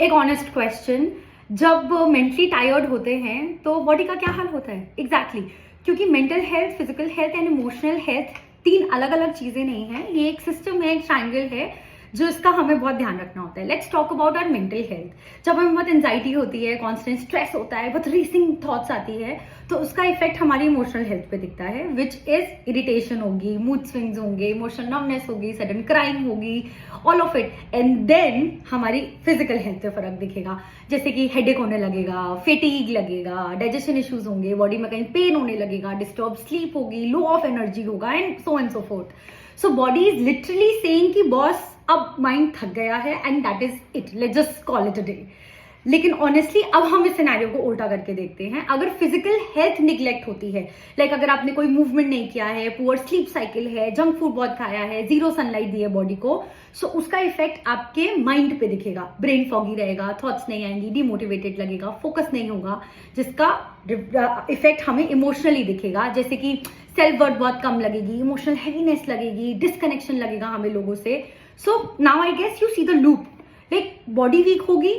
एक honest question, जब mentally tired होते हैं तो बॉडी का क्या हाल होता है एग्जैक्टली क्योंकि mental health, physical health and emotional health तीन अलग अलग चीजें नहीं है, ये एक सिस्टम है, एक ट्रायंगल है जो इसका हमें बहुत ध्यान रखना होता है. Let's talk about our mental health. जब हमें बहुत एंजाइटी होती है, कॉन्स्टेंट स्ट्रेस होता है, बहुत रेसिंग थॉट्स आती है, तो उसका इफेक्ट हमारी इमोशनल हेल्थ पे दिखता है, विच इज इरिटेशन होगी, मूड स्विंग्स होंगे, इमोशनल नमनेस होगी, सडन क्राइंग होगी, all of it. And then हमारी फिजिकल हेल्थ पे फर्क दिखेगा, जैसे कि हेडेक होने लगेगा, फेटीग लगेगा, डाइजेशन इश्यूज होंगे, बॉडी में कहीं पेन होने लगेगा, डिस्टर्ब स्लीप होगी, लो ऑफ एनर्जी होगा and so fourth. So body is literally saying कि बॉस अब माइंड थक गया है and that is it, let's just call it a day. लेकिन ऑनेस्टली अब हम इस सिनेरियो को उल्टा करके देखते हैं. अगर फिजिकल हेल्थ निग्लेक्ट होती है, लाइक अगर आपने कोई मूवमेंट नहीं किया है, पुअर स्लीप साइकिल है, जंक फूड बहुत खाया है, जीरो सनलाइट दी है बॉडी को, सो उसका इफेक्ट आपके माइंड पे दिखेगा. ब्रेन फॉगी रहेगा, थॉट्स नहीं आएंगी, डिमोटिवेटेड लगेगा, फोकस नहीं होगा, जिसका इफेक्ट हमें इमोशनली दिखेगा, जैसे कि सेल्फ वर्थ बहुत कम लगेगी, इमोशनल हैवीनेस लगेगी, डिस्कनेक्शन लगेगा हमें लोगों से. So now I guess you see the loop, like body weak होगी,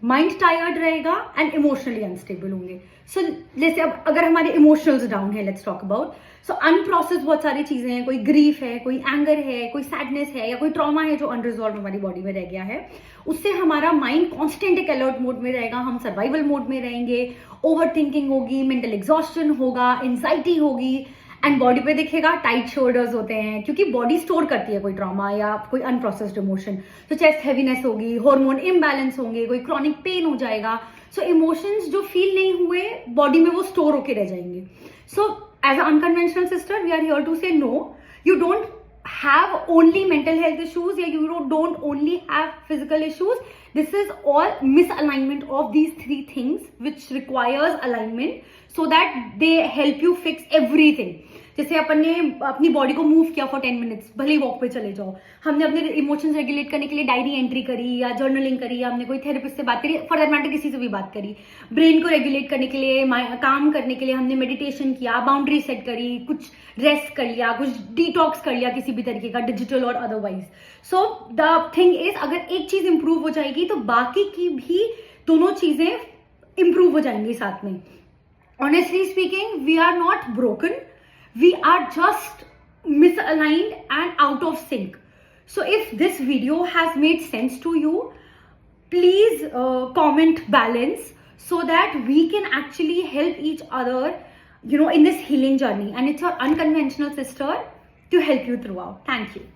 माइंड टायर्ड रहेगा एंड इमोशनली अनस्टेबल होंगे. सो जैसे अब अगर हमारे इमोशनल्स डाउन है, let's talk about, so unprocessed बहुत सारी चीजें हैं, कोई ग्रीफ है, कोई एंगर है, कोई सैडनेस है, या कोई ट्रॉमा है जो अनरिजॉल्व हमारी बॉडी में रह गया है, उससे हमारा माइंड कॉन्स्टेंट एक अलर्ट मोड में रहेगा, हम सर्वाइवल मोड में रहेंगे, ओवर थिंकिंग होगी, मेंटल एग्जॉस्शन होगा, एंजाइटी होगी, एंड बॉडी पे दिखेगा टाइट शोल्डर्स होते हैं, क्योंकि बॉडी स्टोर करती है कोई ट्रॉमा या कोई अनप्रोसेस्ड इमोशन. तो चेस्ट हैवीनेस होगी, हार्मोन इम्बैलेंस होंगे, कोई क्रॉनिक पेन हो जाएगा. सो इमोशंस जो फील नहीं हुए बॉडी में वो स्टोर होके रह जाएंगे. So as a unconventional sister we are here to say no, you don't have only mental health issues, या you don't only have physical issues. This is all misalignment of these three things which requires alignment so that they help you fix everything. जैसे अपन ने अपनी body को move किया for 10 minutes, भले ही walk पे चले जाओ, हमने अपने इमोशंस रेगुलेट करने के लिए डायरी एंट्री करी या जर्नलिंग करी, या हमने कोई थेरेपिस्ट से बात करी, फॉर दैट मैटर किसी से भी बात करी, ब्रेन को रेगुलेट करने के लिए, काम करने के लिए हमने मेडिटेशन किया, बाउंड्री सेट करी, कुछ रेस्ट कर लिया, कुछ डिटॉक्स कर लिया किसी भी तरीके का, डिजिटल और otherwise. So the thing is, अगर एक चीज इंप्रूव हो जाएगी तो बाकी की भी दोनों चीजें इंप्रूव हो जाएंगी साथ में. Honestly speaking, we are not broken, we are just misaligned and out of sync. So if this video has made sense to you, please comment balance so that we can actually help each other, in this healing journey, and it's your unconventional sister to help you throughout. Thank you.